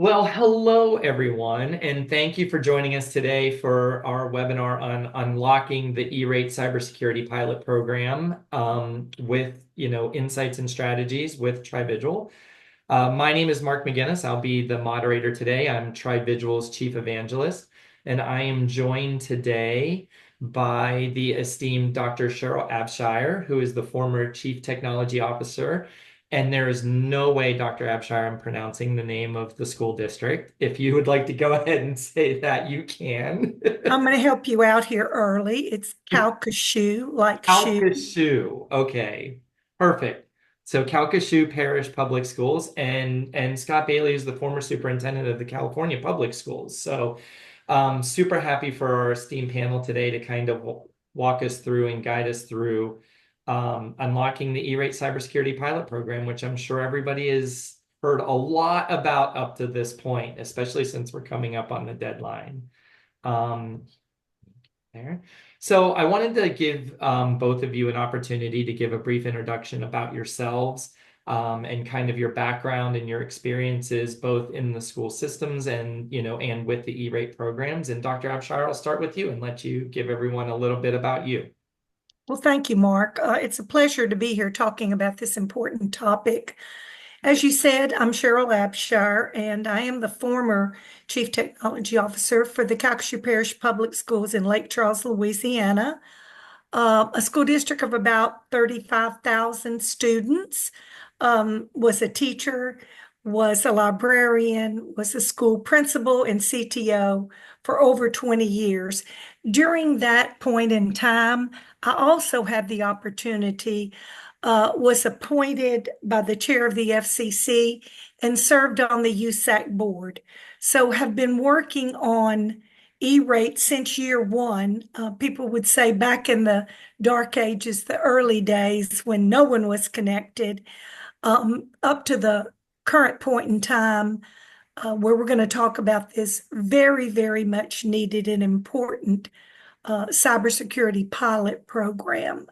Well, hello everyone, and thank you for joining us today for our webinar on unlocking the E-Rate Cybersecurity Pilot Program with, insights and strategies with TriVigil. My name is Mark McGinnis. I'll be the moderator today. I'm TriVigil's Chief Evangelist, and I am joined today by the esteemed Dr. Sheryl Abshire, who is the former Chief Technology Officer. And there is no way, Dr. Abshire, I'm pronouncing the name of the school district. If you would like to go ahead and say that, you can. I'm going to help you out here early. It's Calcasieu, like shoe. Calcasieu. Okay, perfect. So Calcasieu Parish Public Schools, and Scott Bailey is the former superintendent of the California Public Schools. So super happy for our esteemed panel today to kind of walk us through and guide us through unlocking the E-Rate Cybersecurity Pilot Program, which I'm sure everybody has heard a lot about up to this point, especially since we're coming up on the deadline. Um, there. So I wanted to give both of you an opportunity to give a brief introduction about yourselves and kind of your background and your experiences both in the school systems and and with the E-rate programs. And Dr. Abshire, I'll start with you and let you give everyone a little bit about you. Well, thank you, Mark. It's a pleasure to be here talking about this important topic. As you said, I'm Sheryl Abshire, and I am the former Chief Technology Officer for the Calcasieu Parish Public Schools in Lake Charles, Louisiana, a school district of about 35,000 students. Was a teacher, was a librarian, was a school principal and CTO for over 20 years. During that point in time, I also had the opportunity, was appointed by the chair of the FCC and served on the USAC board. So have been working on E-rate since year one. People would say back in the dark ages, the early days when no one was connected, up to the current point in time where we're going to talk about this very, very much needed and important cybersecurity pilot program.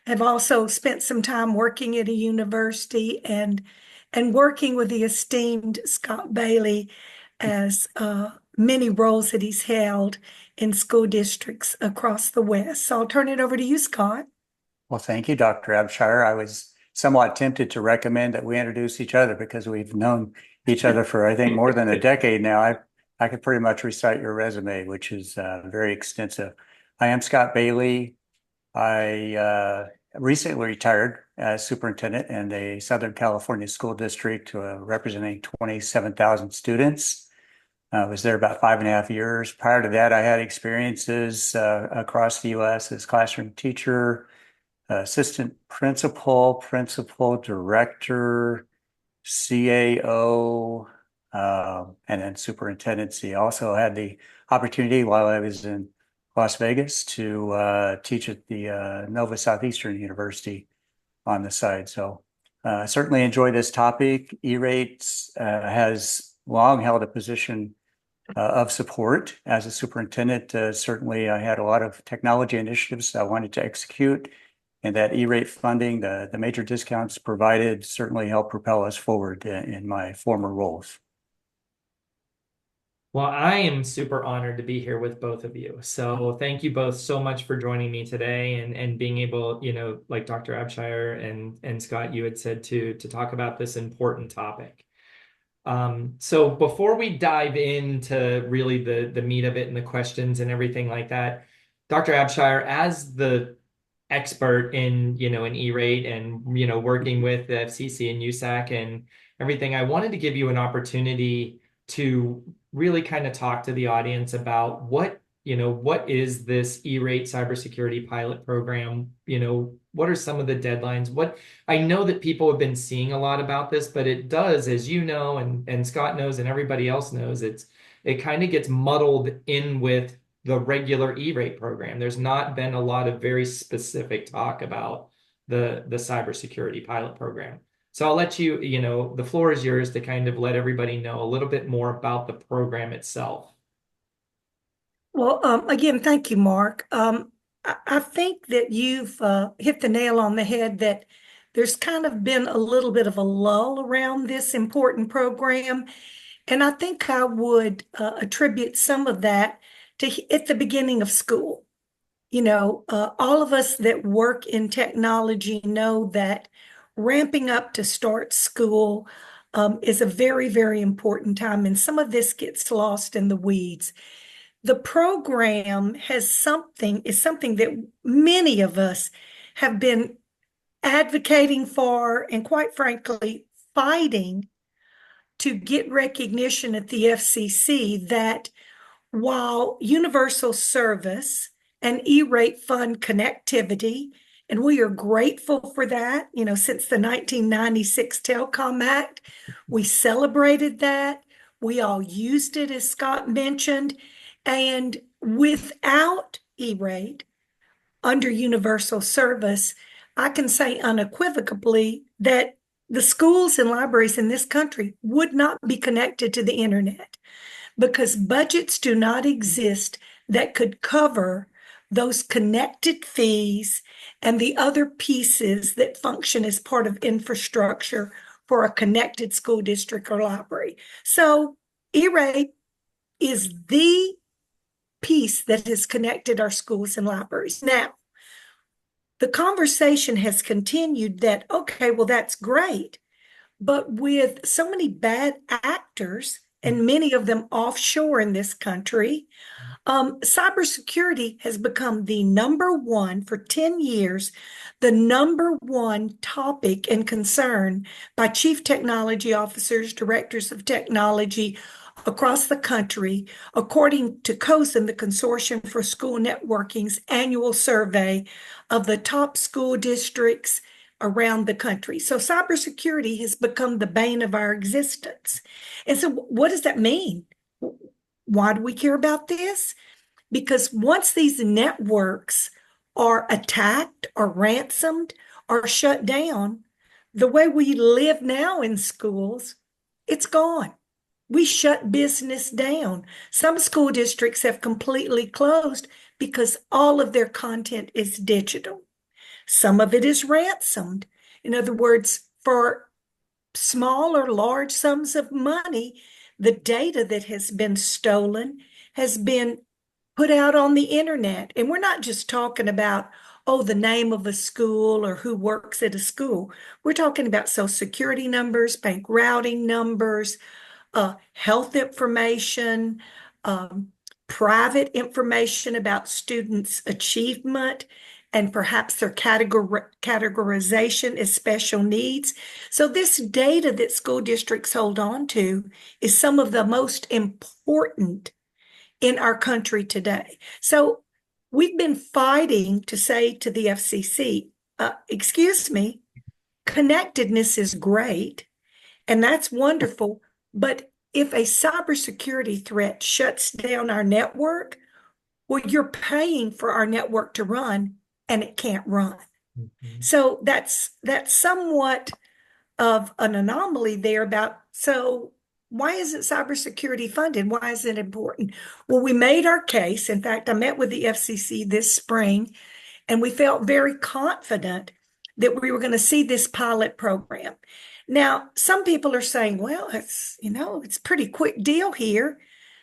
I've also spent some time working at a university and working with the esteemed Scott Bailey as many roles that he's held in school districts across the West. So I'll turn it over to you, Scott. Well, thank you, Dr. Abshire. I was somewhat tempted to recommend that we introduce each other because we've known each other for, I think, more than a decade now. I could pretty much recite your resume, which is very extensive. I am Scott Bailey. I recently retired as superintendent in a Southern California school district representing 27,000 students. I was there about 5.5 years. Prior to that, I had experiences across the U.S. as classroom teacher, assistant principal, principal director, CAO, and then superintendency. Also had the opportunity while I was in Las Vegas to teach at the Nova Southeastern University on the side. So certainly enjoy this topic. E-Rates has long held a position of support as a superintendent. Certainly I had a lot of technology initiatives I wanted to execute, and that E-rate funding, the major discounts provided, certainly helped propel us forward in my former roles. Well, I am super honored to be here with both of you. So thank you both so much for joining me today and being able, like Dr. Abshire and Scott, you had said to talk about this important topic. So before we dive into really the meat of it and the questions and everything like that, Dr. Abshire, as the expert in E-rate and working with the FCC and USAC and everything, I wanted to give you an opportunity to really kind of talk to the audience about what is this E-rate cybersecurity pilot program? What are some of the deadlines? What I know that people have been seeing a lot about this, but it does, as you know, and Scott knows, and everybody else knows, it kind of gets muddled in with the regular E-rate program. There's not been a lot of very specific talk about the cybersecurity pilot program. So I'll let you, the floor is yours to kind of let everybody know a little bit more about the program itself. Well, again, thank you, Mark. I think that you've hit the nail on the head that there's kind of been a little bit of a lull around this important program. And I think I would attribute some of that to at the beginning of school. All of us that work in technology know that ramping up to start school is a very, very important time, and some of this gets lost in the weeds. The program is something that many of us have been advocating for, and quite frankly, fighting to get recognition at the FCC that while universal service and E-Rate fund connectivity, and we are grateful for that, since the 1996 Telecom Act, we celebrated that. We all used it, as Scott mentioned. And without E-Rate, under universal service, I can say unequivocally that the schools and libraries in this country would not be connected to the internet because budgets do not exist that could cover those connected fees and the other pieces that function as part of infrastructure for a connected school district or library. So E-Rate is the piece that has connected our schools and libraries. Now, the conversation has continued that, okay, well, that's great. But with so many bad actors, and many of them offshore in this country, cybersecurity has become the number one for 10 years, the number one topic and concern by chief technology officers, directors of technology across the country, according to COSN, the Consortium for School Networking's annual survey of the top school districts around the country. So cybersecurity has become the bane of our existence. And so what does that mean? Why do we care about this? Because once these networks are attacked or ransomed or shut down, the way we live now in schools, it's gone. We shut business down. Some school districts have completely closed because all of their content is digital. Some of it is ransomed. In other words, for small or large sums of money, the data that has been stolen has been put out on the internet. And we're not just talking about, oh, the name of a school or who works at a school. We're talking about social security numbers, bank routing numbers, health information, private information about students' achievement, and perhaps their categorization as special needs. So this data that school districts hold on to is some of the most important in our country today. So we've been fighting to say to the FCC, excuse me, connectedness is great, and that's wonderful, but if a cybersecurity threat shuts down our network, well, you're paying for our network to run and it can't run. Mm-hmm. So that's somewhat of an anomaly there about, so why isn't cybersecurity funded? Why is it important? Well, we made our case. In fact, I met with the FCC this spring, and we felt very confident that we were going to see this pilot program. Now, some people are saying, well, it's a pretty quick deal here.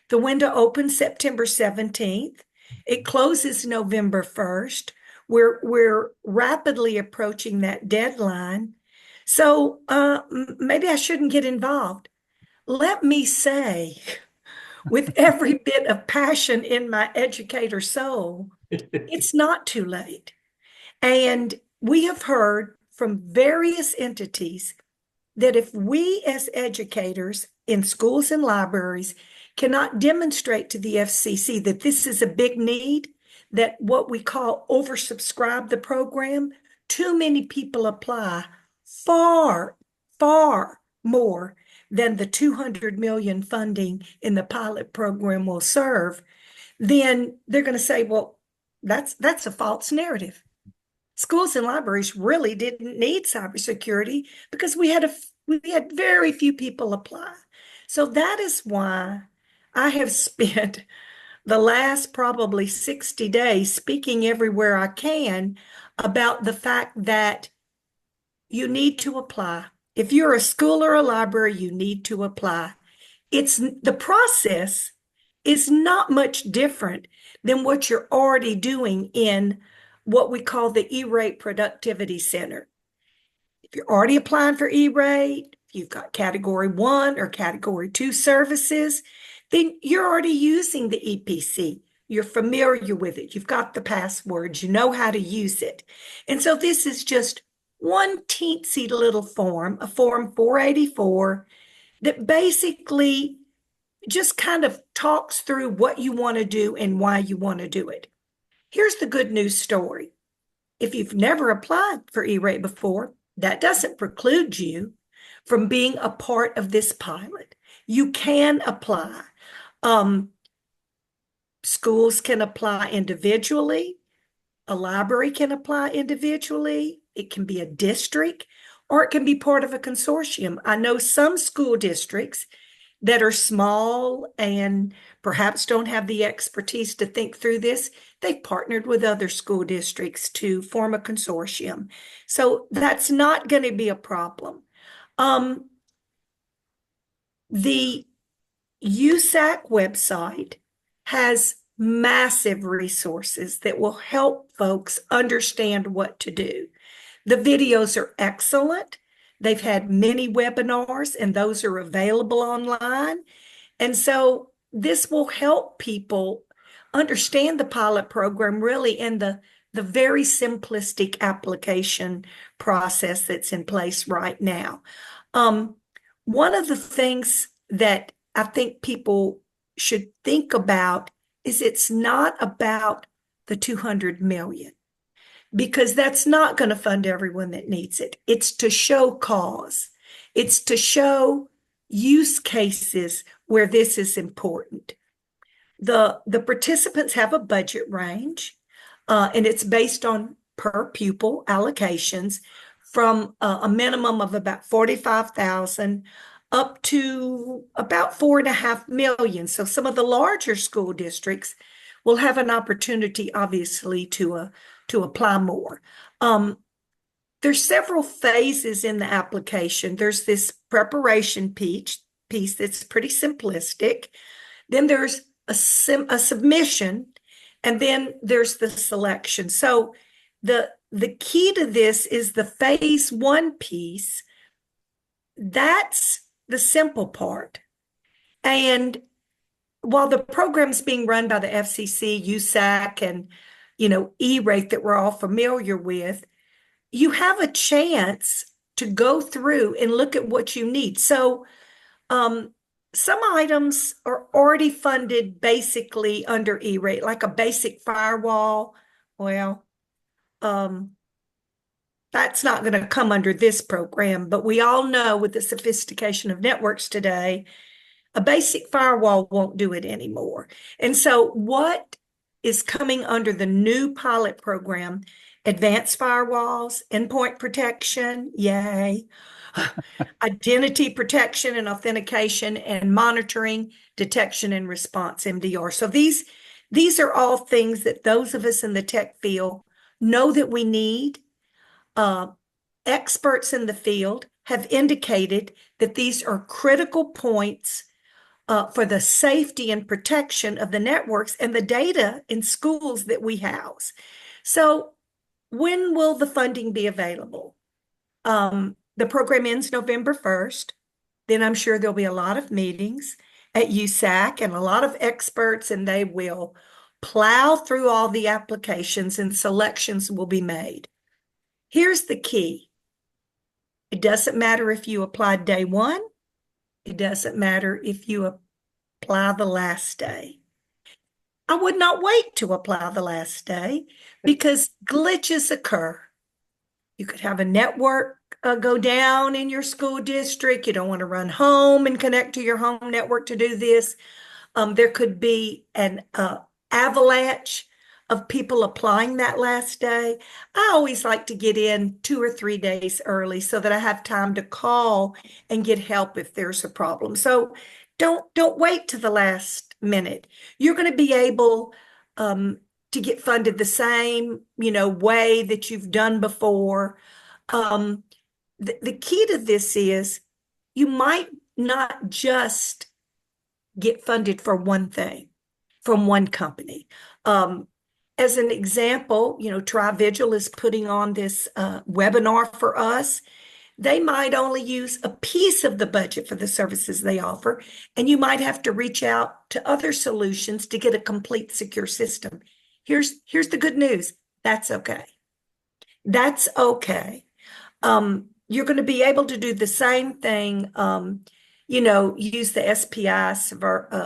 The window opens September 17th. It closes November 1st. We're rapidly approaching that deadline. So maybe I shouldn't get involved. Let me say, with every bit of passion in my educator soul, it's not too late. And we have heard from various entities that if we as educators in schools and libraries cannot demonstrate to the FCC that this is a big need, that what we call oversubscribe the program, too many people apply, far, far more than the 200 million funding in the pilot program will serve, then they're going to say, well, that's a false narrative. Schools and libraries really didn't need cybersecurity because we had very few people apply. So that is why I have spent the last probably 60 days speaking everywhere I can about the fact that you need to apply. If you're a school or a library, you need to apply. The process is not much different than what you're already doing in what we call the E-Rate Productivity Center. If you're already applying for E-Rate, if you've got Category 1 or Category 2 services, then you're already using the EPC. You're familiar with it. You've got the passwords. You know how to use it. And so this is just one teensy little form, a Form 484, that basically just kind of talks through what you want to do and why you want to do it. Here's the good news story. If you've never applied for E-Rate before, that doesn't preclude you from being a part of this pilot. You can apply. Schools can apply individually. A library can apply individually. It can be a district, or it can be part of a consortium. I know some school districts that are small and perhaps don't have the expertise to think through this, they've partnered with other school districts to form a consortium. So that's not going to be a problem. The USAC website has massive resources that will help folks understand what to do. The videos are excellent. They've had many webinars, and those are available online. And so this will help people understand the pilot program really in the very simplistic application process that's in place right now. One of the things that I think people should think about is it's not about the 200 million, because that's not going to fund everyone that needs it. It's to show cause. It's to show use cases where this is important. The participants have a budget range, and it's based on per pupil allocations from a minimum of about 45,000 up to about 4.5 million. So some of the larger school districts will have an opportunity, obviously, to apply more. There's several phases in the application. There's this preparation piece that's pretty simplistic. Then there's a submission, and then there's the selection. So the key to this is the phase 1 piece. That's the simple part. And while the program's being run by the FCC, USAC, and E-Rate that we're all familiar with, you have a chance to go through and look at what you need. So some items are already funded basically under E-Rate, like a basic firewall. Well, that's not going to come under this program, but we all know with the sophistication of networks today, a basic firewall won't do it anymore. And so what is coming under the new pilot program? Advanced firewalls, endpoint protection, yay. Identity protection and authentication, and monitoring, detection and response, MDR. So these are all things that those of us in the tech field know that we need. Experts in the field have indicated that these are critical points for the safety and protection of the networks and the data in schools that we house. So when will the funding be available? The program ends November 1st. Then I'm sure there'll be a lot of meetings at USAC and a lot of experts, and they will plow through all the applications and selections will be made. Here's the key. It doesn't matter if you applied day 1. It doesn't matter if you apply the last day. I would not wait to apply the last day because glitches occur. You could have a network go down in your school district. You don't want to run home and connect to your home network to do this. There could be an avalanche of people applying that last day. I always like to get in 2 or 3 days early so that I have time to call and get help if there's a problem. So don't wait to the last minute. You're going to be able to get funded the same, way that you've done before. The key to this is you might not just get funded for one thing from one company. As an example, TriVigil is putting on this webinar for us. They might only use a piece of the budget for the services they offer, and you might have to reach out to other solutions to get a complete secure system. Here's the good news. That's okay. That's okay. You're going to be able to do the same thing, use the SPI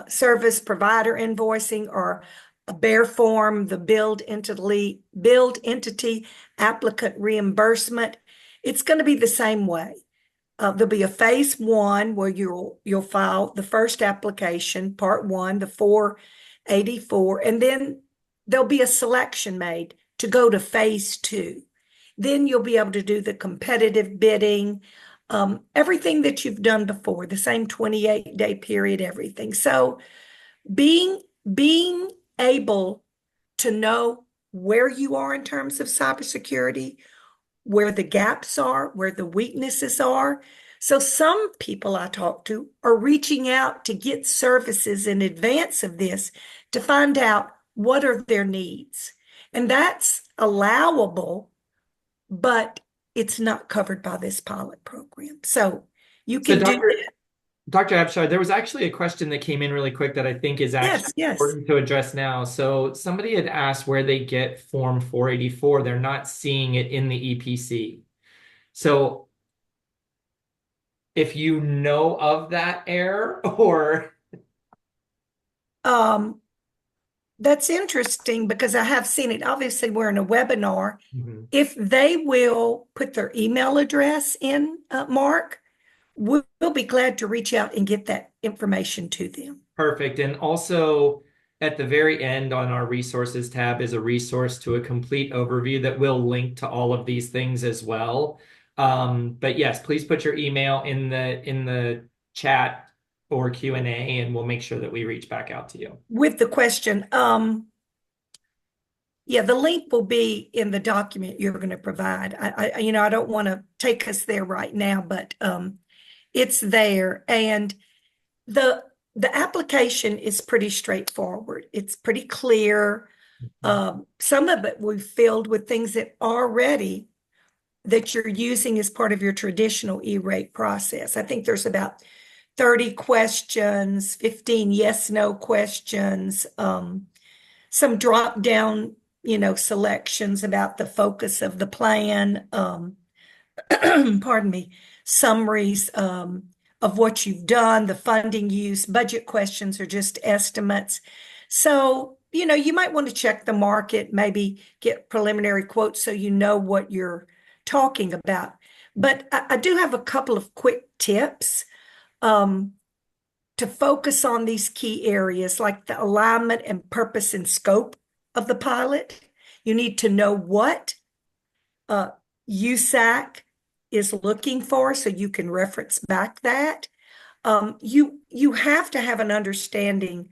service provider invoicing or a bear form, the build entity applicant reimbursement. It's going to be the same way. There'll be a phase one where you'll file the first application, part one, the 484, and then there'll be a selection made to go to phase two. Then you'll be able to do the competitive bidding, everything that you've done before, the same 28-day period, everything. So being able to know where you are in terms of cybersecurity, where the gaps are, where the weaknesses are. So some people I talk to are reaching out to get services in advance of this to find out what are their needs. And that's allowable, but it's not covered by this pilot program. So you can do that. Dr. Abshire, there was actually a question that came in really quick that I think is actually important to address now. So somebody had asked where they get Form 484. They're not seeing it in the EPC. So if you know of that error or... That's interesting because I have seen it. Obviously, we're in a webinar. If they will put their email address in, Mark, we'll be glad to reach out and get that information to them. Perfect. And also at the very end on our resources tab is a resource to a complete overview that will link to all of these things as well. But yes, please put your email in the chat or Q&A, and we'll make sure that we reach back out to you. With the question, yeah, the link will be in the document you're going to provide. I don't want to take us there right now, but it's there. And the application is pretty straightforward. It's pretty clear. Some of it we've filled with things that you're using as part of your traditional E-Rate process. I think there's about 30 questions, 15 yes/no questions, some drop down, selections about the focus of the plan, pardon me, summaries of what you've done, the funding use, budget questions are just estimates. So, you might want to check the market, maybe get preliminary quotes so you know what you're talking about. But I do have a couple of quick tips to focus on these key areas like the alignment and purpose and scope of the pilot. You need to know what USAC is looking for so you can reference back that. You have to have an understanding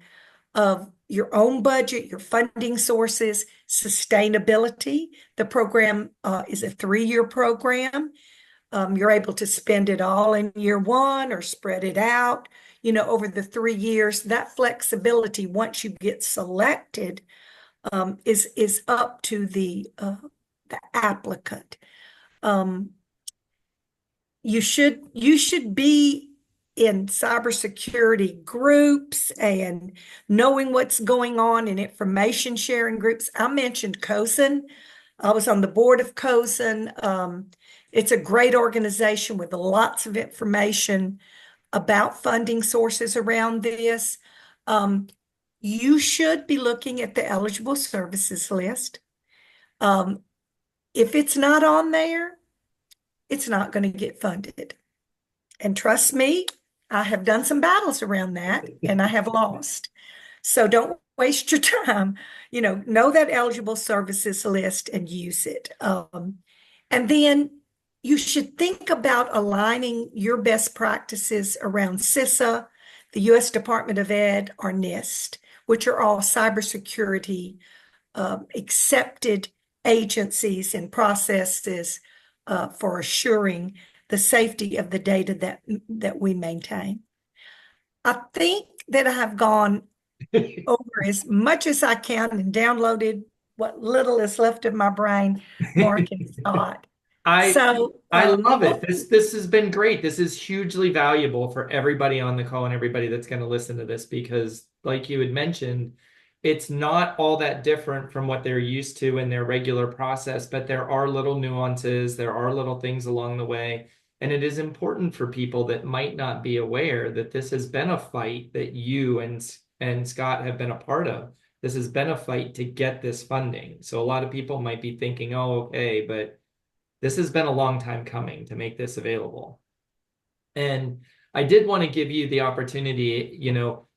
of your own budget, your funding sources, sustainability. The program is a 3-year program. You're able to spend it all in year one or spread it out, over the 3 years. That flexibility, once you get selected, is up to the applicant. You should be in cybersecurity groups and knowing what's going on in information sharing groups. I mentioned COSN. I was on the board of COSN. It's a great organization with lots of information about funding sources around this. You should be looking at the eligible services list. If it's not on there, it's not going to get funded. And trust me, I have done some battles around that and I have lost. So don't waste your time. Know that eligible services list and use it. And then you should think about aligning your best practices around CISA, the U.S. Department of Ed, or NIST, which are all cybersecurity accepted agencies and processes for assuring the safety of the data that we maintain. I think that I have gone over as much as I can and downloaded what little is left of my brain, Mark and Scott. I So, I love it. This has been great. This is hugely valuable for everybody on the call and everybody that's going to listen to this because, like you had mentioned, it's not all that different from what they're used to in their regular process, but there are little nuances, there are little things along the way. And it is important for people that might not be aware that this has been a fight that you and Scott have been a part of. This has been a fight to get this funding. So a lot of people might be thinking, oh, okay, but this has been a long time coming to make this available. And I did want to give you the opportunity,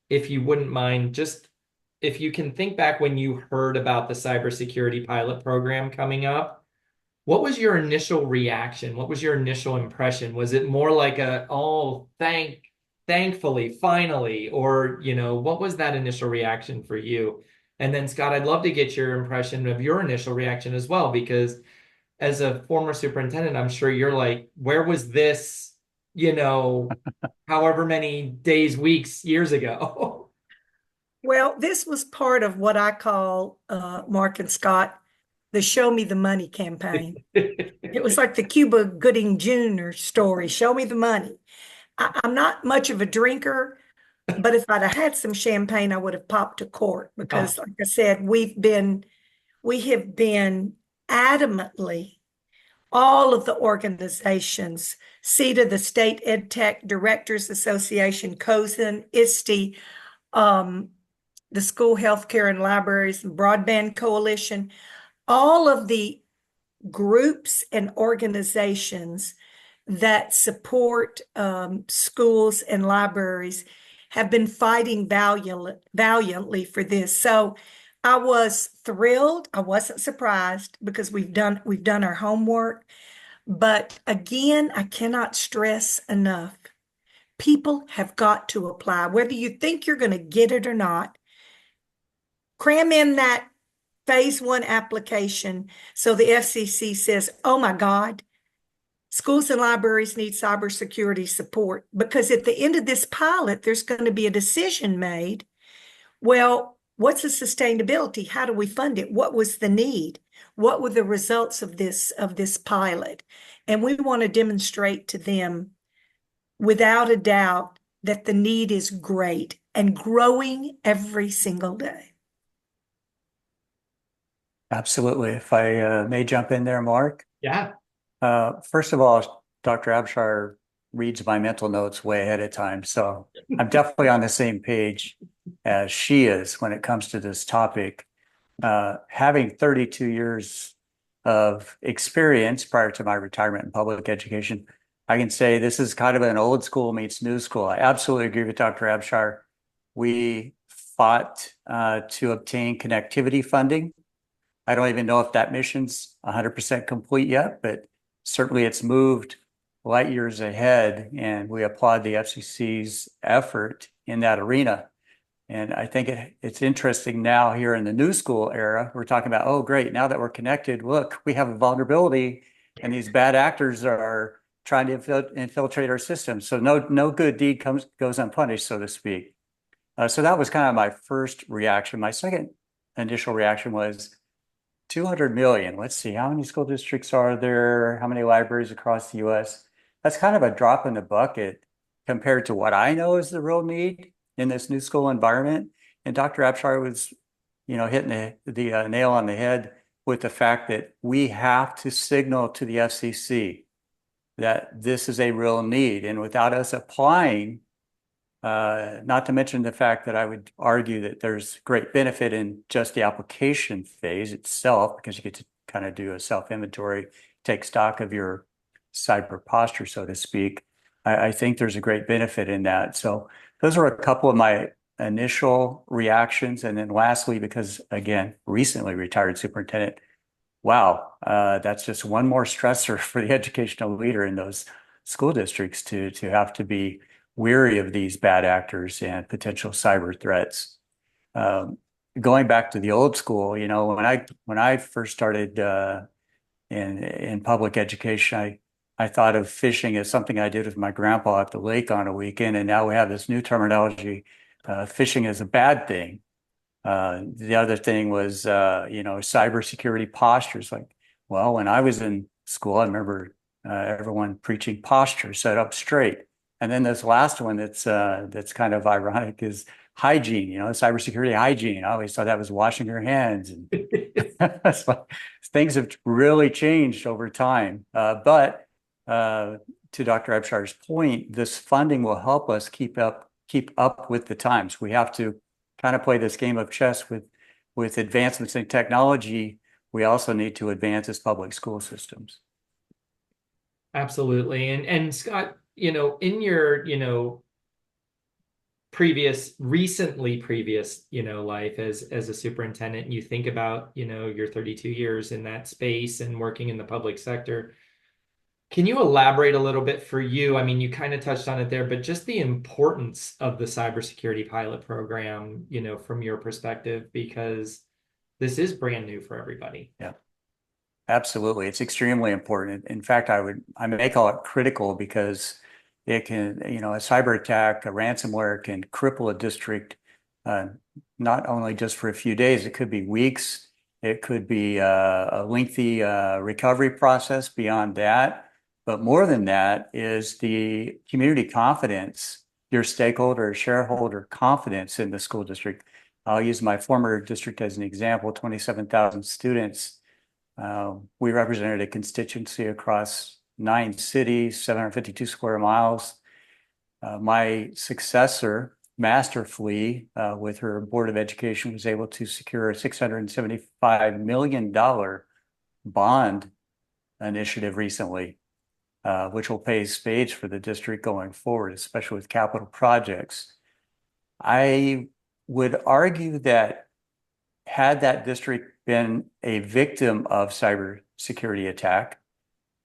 if you wouldn't mind, just if you can think back when you heard about the cybersecurity pilot program coming up, what was your initial reaction? What was your initial impression? Was it more like oh, thankfully, finally, or, what was that initial reaction for you? And then Scott, I'd love to get your impression of your initial reaction as well, because as a former superintendent, I'm sure you're like, where was this, however many days, weeks, years ago? well, this was part of what I call, Mark and Scott, the Show Me the Money campaign. It was like the Cuba Gooding Jr. story, Show Me the Money. I'm not much of a drinker, but if I'd have had some champagne, I would have popped a cork because, like I said, we have been adamantly all of the organizations, SETA, the State Ed Tech Directors Association, COSN, ISTE, the School Healthcare and Libraries and Broadband Coalition, all of the groups and organizations that support schools and libraries have been fighting valiantly for this. So I was thrilled. I wasn't surprised because we've done our homework. But again, I cannot stress enough. People have got to apply, whether you think you're going to get it or not. Cram in that phase 1 application so the FCC says, oh my God, schools and libraries need cybersecurity support. Because at the end of this pilot, there's going to be a decision made. Well, what's the sustainability? How do we fund it? What was the need? What were the results of this pilot? And we want to demonstrate to them without a doubt that the need is great and growing every single day. Absolutely. If I may jump in there, Mark. Yeah. First of all, Dr. Abshire reads my mental notes way ahead of time. So I'm definitely on the same page as she is when it comes to this topic. Having 32 years of experience prior to my retirement in public education, I can say this is kind of an old school meets new school. I absolutely agree with Dr. Abshire. We fought to obtain connectivity funding. I don't even know if that mission's 100% complete yet, but certainly it's moved light years ahead, and we applaud the FCC's effort in that arena. And I think it's interesting now here in the new school era, we're talking about, oh, great, now that we're connected, look, we have a vulnerability and these bad actors are trying to infiltrate our system. So no good deed goes unpunished, so to speak. So that was kind of my first reaction. My second initial reaction was 200 million. Let's see, how many school districts are there? How many libraries across the US? That's kind of a drop in the bucket compared to what I know is the real need in this new school environment. And Dr. Abshire was, hitting the nail on the head with the fact that we have to signal to the FCC that this is a real need. And without us applying, not to mention the fact that I would argue that there's great benefit in just the application phase itself, because you get to kind of do a self-inventory, take stock of your cyber posture, so to speak. I think there's a great benefit in that. So those were a couple of my initial reactions. And then lastly, because again, recently retired superintendent, wow, that's just one more stressor for the educational leader in those school districts to have to be weary of these bad actors and potential cyber threats. Going back to the old school, when I first started in public education, I thought of fishing as something I did with my grandpa at the lake on a weekend, and now we have this new terminology, phishing is a bad thing. The other thing was, cybersecurity postures. Like, well, when I was in school, I remember everyone preaching posture, set up straight. And then this last one that's kind of ironic is hygiene, cybersecurity hygiene. I always thought that was washing your hands. And so things have really changed over time. But to Dr. Abshire's point, this funding will help us keep up with the times. We have to kind of play this game of chess with advancements in technology. We also need to advance as public school systems. Absolutely. And Scott, in your, recently previous, life as a superintendent, you think about, your 32 years in that space and working in the public sector. Can you elaborate a little bit for you? I mean, you kind of touched on it there, but just the importance of the cybersecurity pilot program, from your perspective, because this is brand new for everybody. Yeah, absolutely. It's extremely important. In fact, I may call it critical because it can, a cyber attack, a ransomware can cripple a district, not only just for a few days, it could be weeks. It could be a lengthy recovery process beyond that. But more than that is the community confidence, your stakeholder, shareholder confidence in the school district. I'll use my former district as an example, 27,000 students. We represented a constituency across 9 cities, 752 square miles. My successor, Masterfully, with her Board of Education, was able to secure a $675 million bond initiative recently, which will pay spades for the district going forward, especially with capital projects. I would argue that had that district been a victim of cybersecurity attack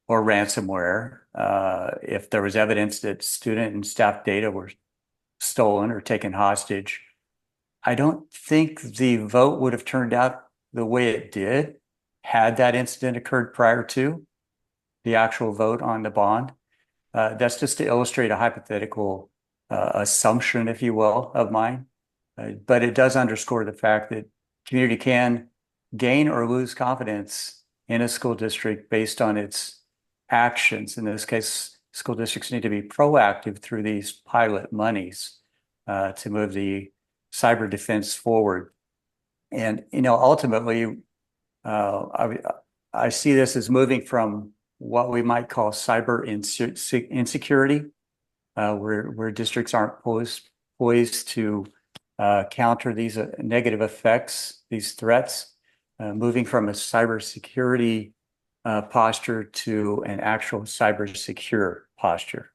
or ransomware, if there was evidence that student and staff data were stolen or taken hostage, I don't think the vote would have turned out the way it did had that incident occurred prior to the actual vote on the bond. That's just to illustrate a hypothetical assumption, if you will, of mine. But it does underscore the fact that community can gain or lose confidence in a school district based on its actions. In this case, school districts need to be proactive through these pilot monies to move the cyber defense forward. And, ultimately, I see this as moving from what we might call cyber insecurity, where districts aren't poised to counter these negative effects, these threats, moving from a cybersecurity posture to an actual cyber secure posture.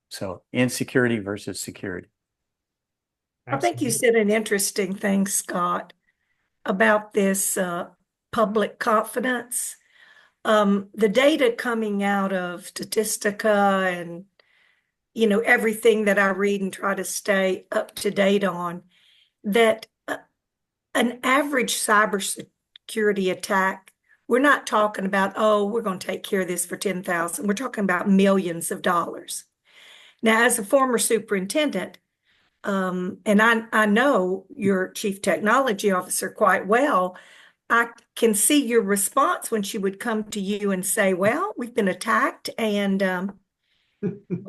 So insecurity versus security. I think you said an interesting thing, Scott, about this public confidence. The data coming out of Statistica and, everything that I read and try to stay up to date on, that an average cybersecurity attack, we're not talking about, oh, we're going to take care of this for 10,000. We're talking about millions of dollars. Now, as a former superintendent, and I know your chief technology officer quite well, I can see your response when she would come to you and say, well, we've been attacked and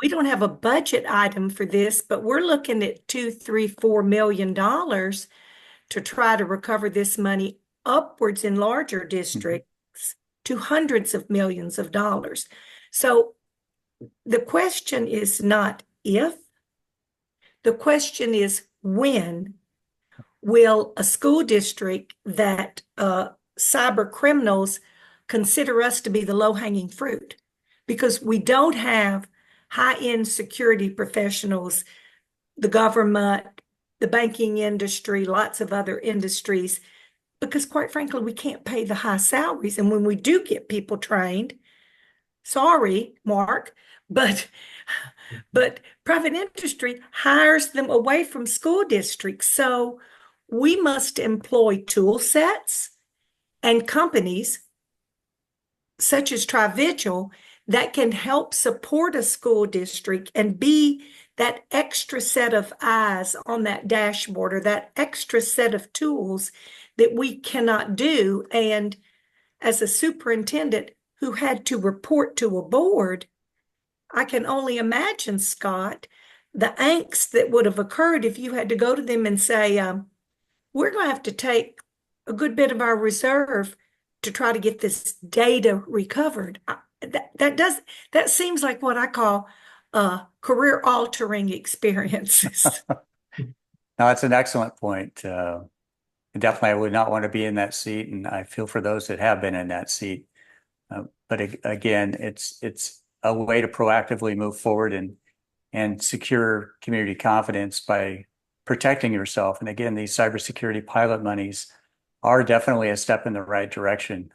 we don't have a budget item for this, but we're looking at $2, $3, $4 million to try to recover this money upwards in larger districts to hundreds of millions of dollars. So the question is not if, the question is when will a school district that cyber criminals consider us to be the low-hanging fruit? Because we don't have high-end security professionals, the government, the banking industry, lots of other industries, because quite frankly, we can't pay the high salaries. And when we do get people trained, sorry, Mark, but private industry hires them away from school districts. So we must employ tool sets and companies such as TriVigil that can help support a school district and be that extra set of eyes on that dashboard or that extra set of tools that we cannot do. And as a superintendent who had to report to a board, I can only imagine, Scott, the angst that would have occurred if you had to go to them and say, we're going to have to take a good bit of our reserve to try to get this data recovered. That seems like what I call career altering experiences. No, it's an excellent point. Definitely, I would not want to be in that seat, and I feel for those that have been in that seat. But again, it's a way to proactively move forward and secure community confidence by protecting yourself. And again, these cybersecurity pilot monies are definitely a step in the right direction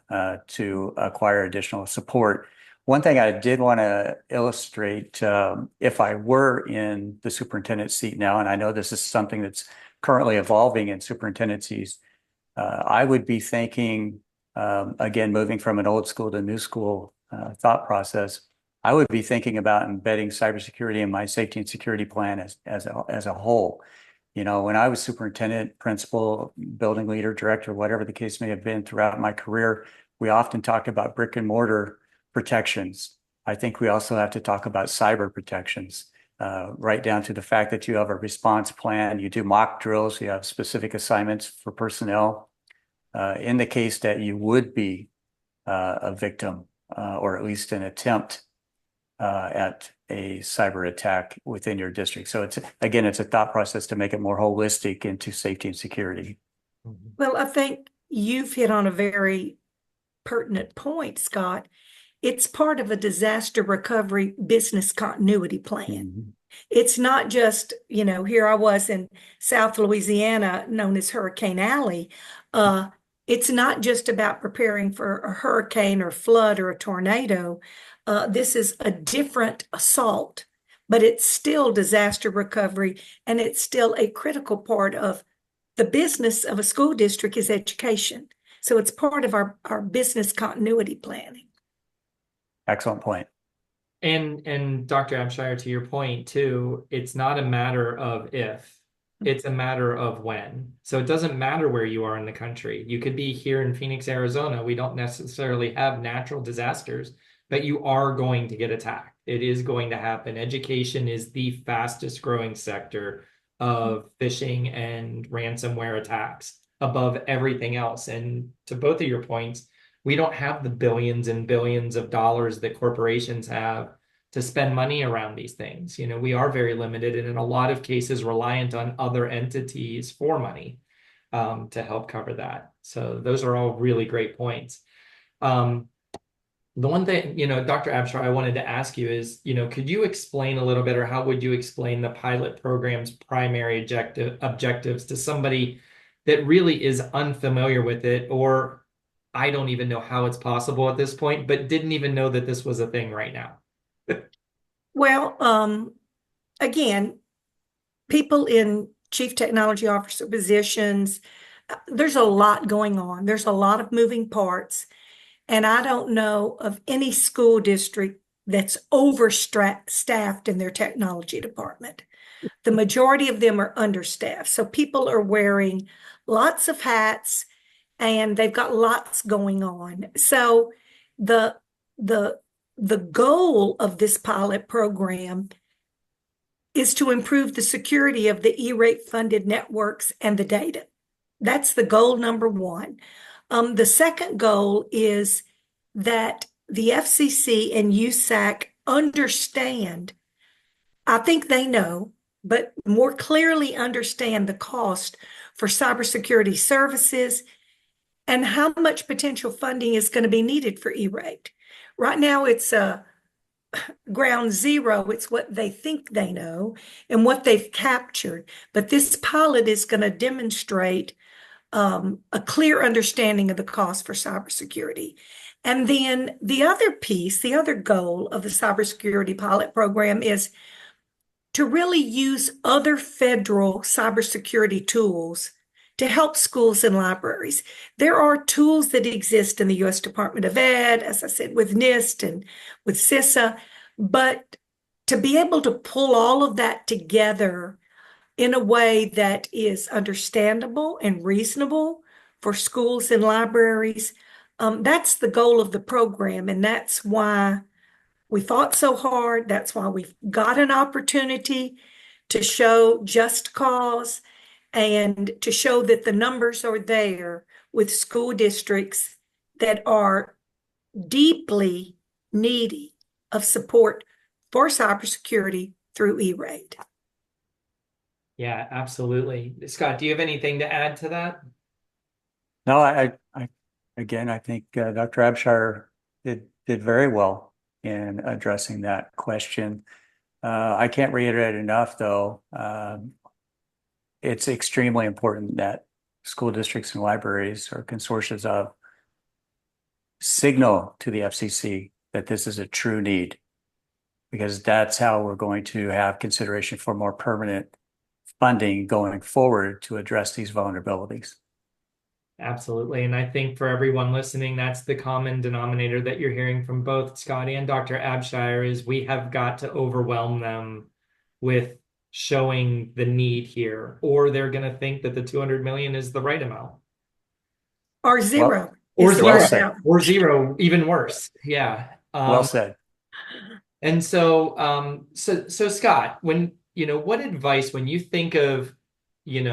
to acquire additional support. One thing I did want to illustrate, if I were in the superintendent seat now, and I know this is something that's currently evolving in superintendencies, I would be thinking, again, moving from an old school to new school thought process, I would be thinking about embedding cybersecurity in my safety and security plan as a whole. You know, when I was superintendent, principal, building leader, director, whatever the case may have been throughout my career, we often talked about brick and mortar protections. I think we also have to talk about cyber protections, right down to the fact that you have a response plan, you do mock drills, you have specific assignments for personnel. In the case that you would be a victim or at least an attempt at a cyber attack within your district. So it's a thought process to make it more holistic into safety and security. Well, I think you've hit on a very pertinent point, Scott. It's part of a disaster recovery business continuity plan. Mm-hmm. It's not just, here I was in South Louisiana, known as Hurricane Alley. It's not just about preparing for a hurricane or flood or a tornado. This is a different assault, but it's still disaster recovery, and it's still a critical part of the business of a school district is education. So it's part of our business continuity planning. Excellent point. And Dr. Abshire, to your point too, it's not a matter of if, it's a matter of when. So it doesn't matter where you are in the country. You could be here in Phoenix, Arizona. We don't necessarily have natural disasters, but you are going to get attacked. It is going to happen. Education is the fastest growing sector of phishing and ransomware attacks above everything else. And to both of your points, we don't have the billions and billions of dollars that corporations have to spend money around these things. We are very limited and in a lot of cases reliant on other entities for money to help cover that. So those are all really great points. The one thing, Dr. Abshire, I wanted to ask you is, could you explain a little bit, or how would you explain the pilot program's primary objectives to somebody that really is unfamiliar with it, or I don't even know how it's possible at this point, but didn't even know that this was a thing right now? Well, again, people in chief technology officer positions, there's a lot going on. There's a lot of moving parts. And I don't know of any school district that's overstaffed in their technology department. The majority of them are understaffed. So people are wearing lots of hats and they've got lots going on. So the goal of this pilot program is to improve the security of the E-Rate funded networks and the data. That's the goal number one. The second goal is that the FCC and USAC understand, I think they know, but more clearly understand the cost for cybersecurity services and how much potential funding is going to be needed for E-Rate. Right now, it's ground zero. It's what they think they know and what they've captured. But this pilot is going to demonstrate a clear understanding of the cost for cybersecurity. And then the other piece, the other goal of the cybersecurity pilot program is to really use other federal cybersecurity tools to help schools and libraries. There are tools that exist in the U.S. Department of Ed, as I said, with NIST and with CISA, but to be able to pull all of that together in a way that is understandable and reasonable for schools and libraries, that's the goal of the program. And that's why we fought so hard. That's why we've got an opportunity to show just cause and to show that the numbers are there with school districts that are deeply needy of support for cybersecurity through E-Rate. Yeah, absolutely. Scott, do you have anything to add to that? No, again, I think Dr. Abshire did very well in addressing that question. I can't reiterate enough, though. It's extremely important that school districts and libraries or consortia of signal to the FCC that this is a true need, because that's how we're going to have consideration for more permanent funding going forward to address these vulnerabilities. Absolutely. And I think for everyone listening, that's the common denominator that you're hearing from both Scotty and Dr. Abshire is we have got to overwhelm them with showing the need here, or they're going to think that the 200 million is the right amount. Or zero. Or is the zero. right amount. Or zero, even worse. Yeah. Well said. And so, so Scott, when, what advice, when you think of, being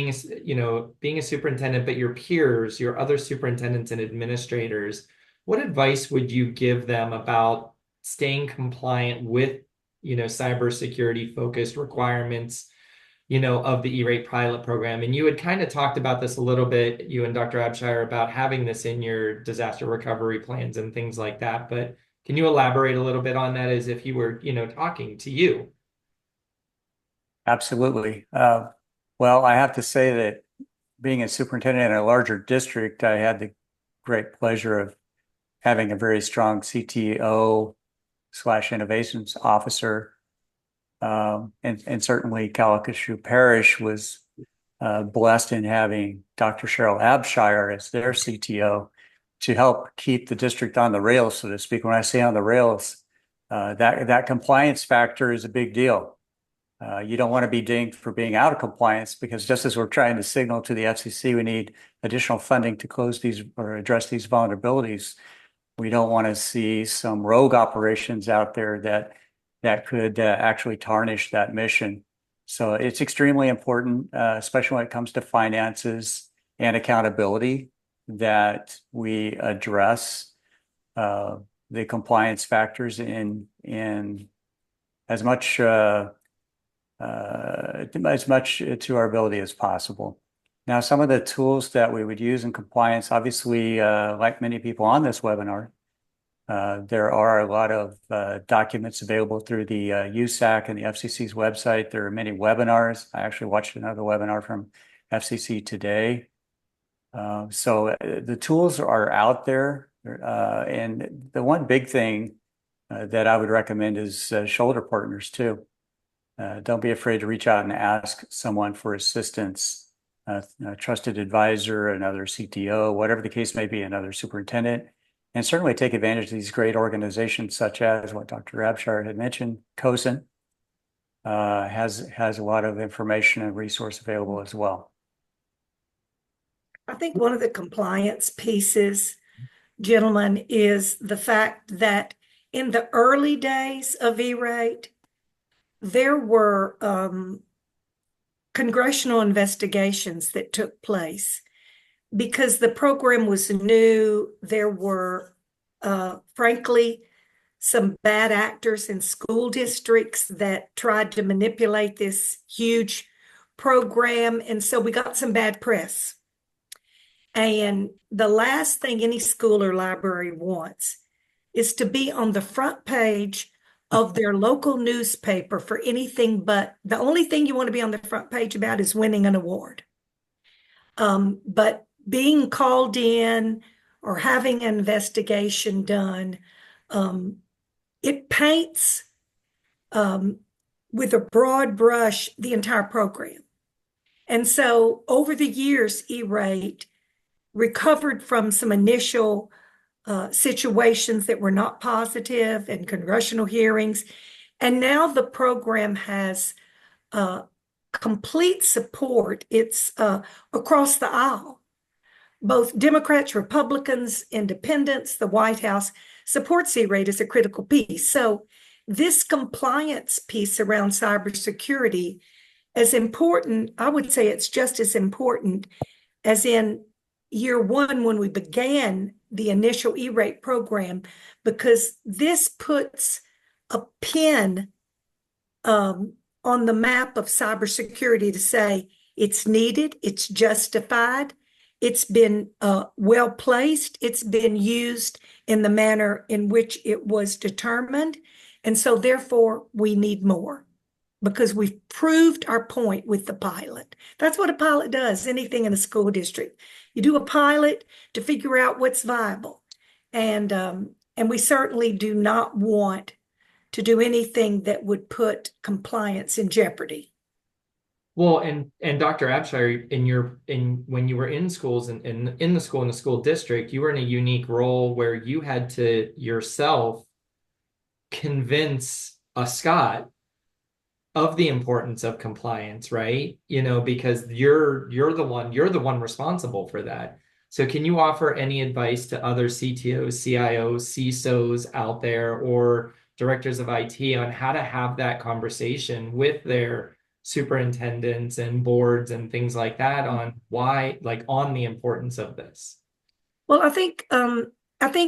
a superintendent, but your peers, your other superintendents and administrators, what advice would you give them about staying compliant with, cybersecurity focused requirements, of the E-Rate pilot program? And you had kind of talked about this a little bit, you and Dr. Abshire, about having this in your disaster recovery plans and things like that. But can you elaborate a little bit on that as if you were, talking to you? Absolutely. Well, I have to say that being a superintendent in a larger district, I had the great pleasure of having a very strong CTO/innovations officer. And certainly Calcasieu Parish was blessed in having Dr. Sheryl Abshire as their CTO to help keep the district on the rails, so to speak. When I say on the rails, that compliance factor is a big deal. You don't want to be dinged for being out of compliance, because just as we're trying to signal to the FCC we need additional funding to close these or address these vulnerabilities, we don't want to see some rogue operations out there that could actually tarnish that mission. So it's extremely important, especially when it comes to finances and accountability, that we address the compliance factors in as much to our ability as possible. Now, some of the tools that we would use in compliance, obviously, like many people on this webinar, there are a lot of documents available through the USAC and the FCC's website. There are many webinars. I actually watched another webinar from FCC today. So the tools are out there. And the one big thing that I would recommend is shoulder partners too. Don't be afraid to reach out and ask someone for assistance, a trusted advisor, another CTO, whatever the case may be, another superintendent. And certainly take advantage of these great organizations, such as what Dr. Abshire had mentioned. COSIN has a lot of information and resource available as well. I think one of the compliance pieces, gentlemen, is the fact that in the early days of E-Rate, there were congressional investigations that took place. Because the program was new, there were, frankly, some bad actors in school districts that tried to manipulate this huge program. And so we got some bad press. And the last thing any school or library wants is to be on the front page of their local newspaper for anything but the only thing you want to be on the front page about is winning an award. But being called in or having an investigation done, it paints with a broad brush the entire program. And so over the years, E-Rate recovered from some initial situations that were not positive and congressional hearings. And now the program has complete support. It's across the aisle. Both Democrats, Republicans, Independents, the White House supports E-Rate as a critical piece. So this compliance piece around cybersecurity is important. I would say it's just as important as in year one when we began the initial E-Rate program, because this puts a pin on the map of cybersecurity to say it's needed, it's justified, it's been well placed, it's been used in the manner in which it was determined. And so therefore we need more because we've proved our point with the pilot. That's what a pilot does, anything in a school district. You do a pilot to figure out what's viable. And we certainly do not want to do anything that would put compliance in jeopardy. Well, and Dr. Abshire, when you were in schools and in the school district, you were in a unique role where you had to yourself convince a Scott of the importance of compliance, right? Because you're the one responsible for that. So can you offer any advice to other CTOs, CIOs, CISOs out there, or directors of IT on how to have that conversation with their superintendents and boards and things like that on on the importance of this? Well, I think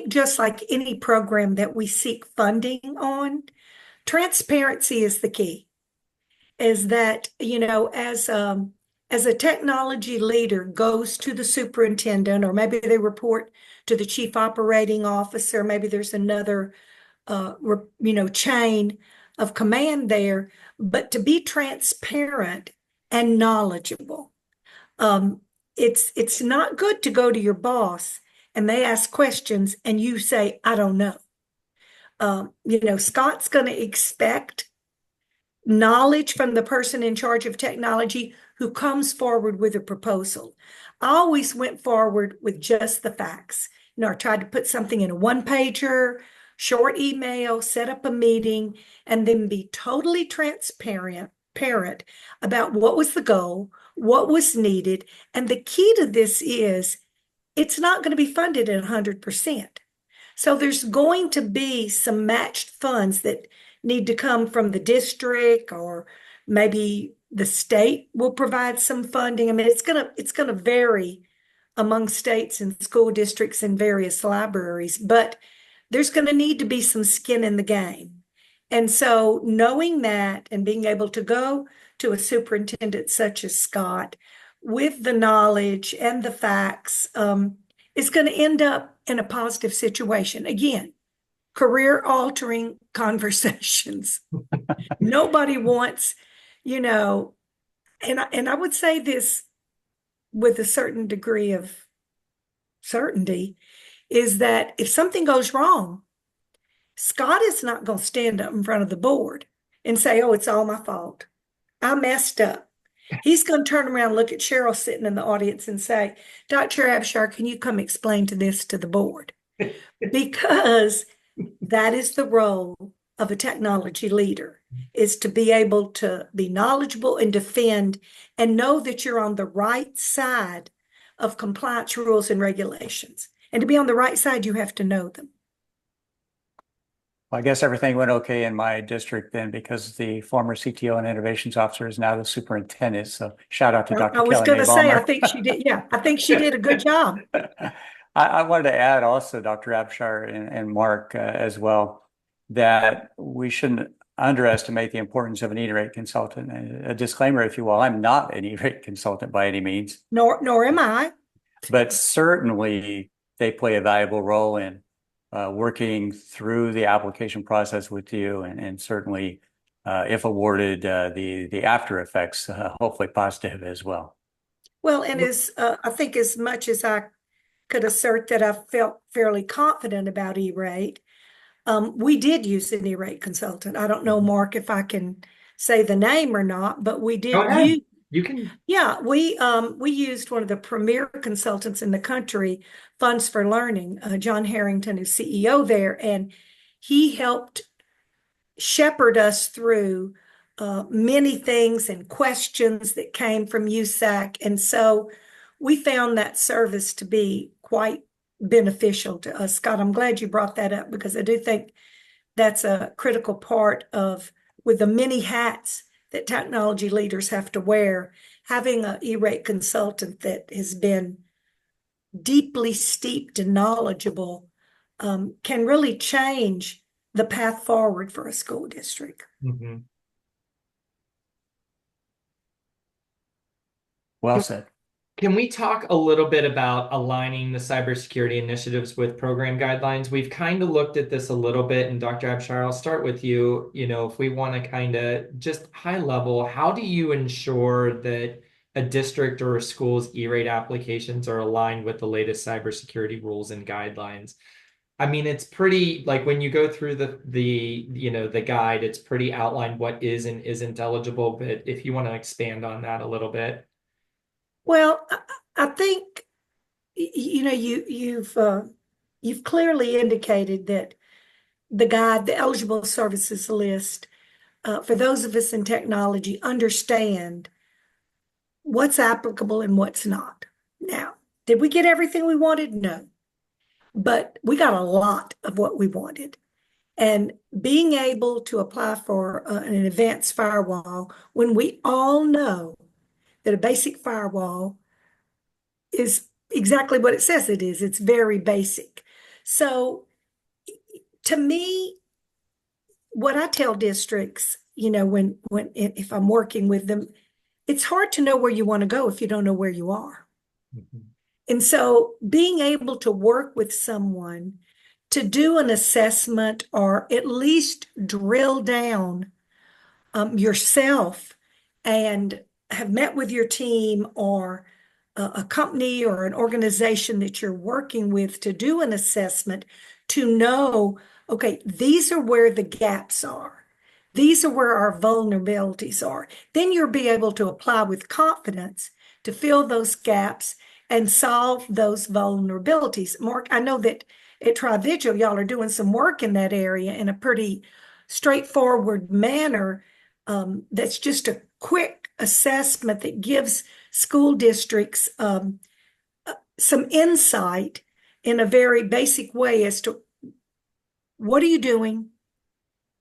just like any program that we seek funding on, transparency is the key. Is that, as a technology leader goes to the superintendent, or maybe they report to the chief operating officer, maybe there's another chain of command there, but to be transparent and knowledgeable. It's not good to go to your boss and they ask questions and you say, I don't know. Scott's going to expect knowledge from the person in charge of technology who comes forward with a proposal. I always went forward with just the facts. I tried to put something in a one-pager, short email, set up a meeting, and then be totally transparent about what was the goal, what was needed. And the key to this is it's not going to be funded at 100%. So there's going to be some matched funds that need to come from the district, or maybe the state will provide some funding. I mean, it's gonna vary among states and school districts and various libraries, but there's going to need to be some skin in the game. And so knowing that and being able to go to a superintendent such as Scott with the knowledge and the facts is going to end up in a positive situation. Again, career-altering conversations. Nobody wants, and I would say this with a certain degree of certainty, is that if something goes wrong, Scott is not going to stand up in front of the board and say, oh, it's all my fault. I messed up. He's going to turn around and look at Sheryl sitting in the audience and say, Dr. Abshire, can you come explain this to the board? Because that is the role of a technology leader, is to be able to be knowledgeable and defend and know that you're on the right side of compliance rules and regulations. And to be on the right side, you have to know them. Well, I guess everything went okay in my district then, because the former CTO and innovations officer is now the superintendent. So shout out to Dr. I was Kelly going to say, I Maybalmer. think she did. Yeah, I think she did a good job. I wanted to add also, Dr. Abshire and Mark as well, that we shouldn't underestimate the importance of an E-Rate consultant. A disclaimer, if you will, I'm not an E-Rate consultant by any means. Nor am I. But certainly they play a valuable role in working through the application process with you, and certainly, if awarded, the after effects, hopefully positive as well. Well, and I think as much as I could assert that I felt fairly confident about E-Rate, we did use an E-Rate consultant. I don't know, Mark, if I can say the name or not, but we did use You can. Yeah, we used one of the premier consultants in the country, Funds for Learning, John Harrington, who's CEO there, and he helped shepherd us through many things and questions that came from USAC. And so we found that service to be quite beneficial to us. Scott, I'm glad you brought that up because I do think that's a critical part of, with the many hats that technology leaders have to wear, having an E-Rate consultant that has been deeply steeped and knowledgeable can really change the path forward for a school district. Mhm. Well said. Can we talk a little bit about aligning the cybersecurity initiatives with program guidelines? We've kind of looked at this a little bit, and Dr. Abshire, I'll start with you. If we want to kind of just high level, how do you ensure that a district or a school's E-Rate applications are aligned with the latest cybersecurity rules and guidelines? I mean, it's pretty like when you go through the guide, it's pretty outlined what is and isn't eligible. But if you want to expand on that a little bit. Well, I think you've clearly indicated that the guide, the eligible services list, for those of us in technology, understand what's applicable and what's not. Now, did we get everything we wanted? No, but we got a lot of what we wanted. And being able to apply for an advanced firewall when we all know that a basic firewall is exactly what it says it is. It's very basic. So to me, what I tell districts, when if I'm working with them, it's hard to know where you want to go if you don't know where you are. Mhm. And so being able to work with someone to do an assessment or at least drill down yourself and have met with your team or a company or an organization that you're working with to do an assessment to know, okay, these are where the gaps are. These are where our vulnerabilities are. Then you'll be able to apply with confidence to fill those gaps and solve those vulnerabilities. Mark, I know that at TriVigil, y'all are doing some work in that area in a pretty straightforward manner. That's just a quick assessment that gives school districts some insight in a very basic way as to what are you doing,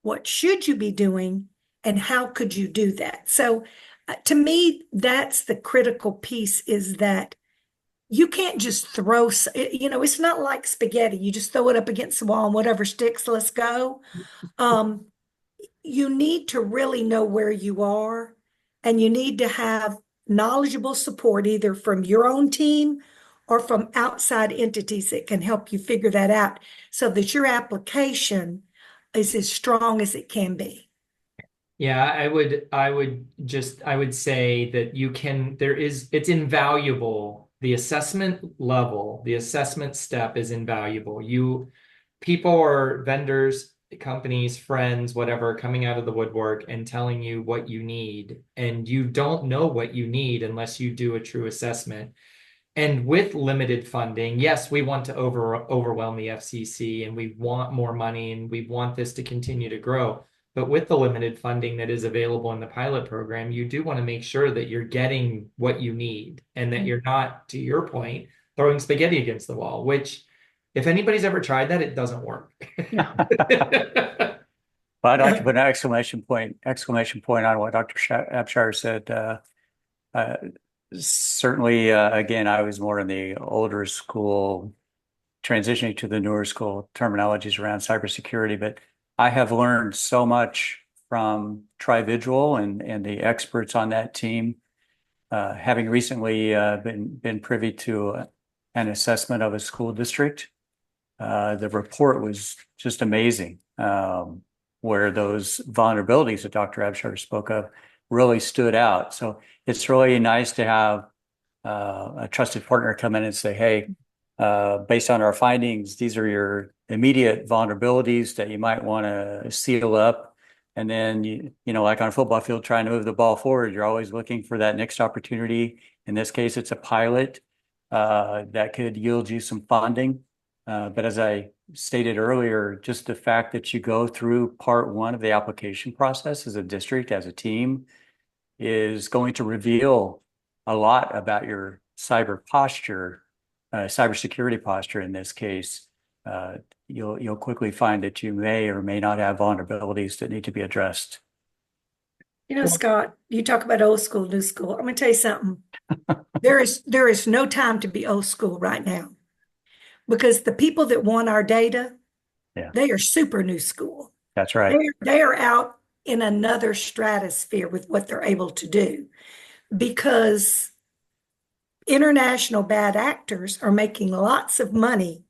what should you be doing, and how could you do that? So to me, that's the critical piece, is that you can't just throw, it's not like spaghetti. You just throw it up against the wall and whatever sticks, let's go. You need to really know where you are, and you need to have knowledgeable support either from your own team or from outside entities that can help you figure that out so that your application is as strong as it can be. Yeah, I would say that it's invaluable. The assessment level, the assessment step is invaluable. People or vendors, companies, friends, whatever, coming out of the woodwork and telling you what you need, and you don't know what you need unless you do a true assessment. And with limited funding, yes, we want to overwhelm the FCC, and we want more money, and we want this to continue to grow. But with the limited funding that is available in the pilot program, you do want to make sure that you're getting what you need and that you're not, to your point, throwing spaghetti against the wall, which if anybody's ever tried that, it doesn't work. But I'd like to put an exclamation point on what Dr. Abshire said. Uh, Certainly, again, I was more in the older school, transitioning to the newer school terminologies around cybersecurity, but I have learned so much from TriVigil and the experts on that team. Having recently been privy to an assessment of a school district, the report was just amazing, where those vulnerabilities that Dr. Abshire spoke of really stood out. So it's really nice to have a trusted partner come in and say, hey, based on our findings, these are your immediate vulnerabilities that you might want to seal up. And then, like on a football field, trying to move the ball forward, you're always looking for that next opportunity. In this case, it's a pilot that could yield you some funding. But as I stated earlier, just the fact that you go through part one of the application process as a district, as a team, is going to reveal a lot about your cyber posture, cybersecurity posture in this case. You'll quickly find that you may or may not have vulnerabilities that need to be addressed. Scott, you talk about old school, new school. I'm going to tell you something. There is no time to be old school right now because the people that want our data, Yeah, they are super new school. that's right. They are out in another stratosphere with what they're able to do because international bad actors are making lots of money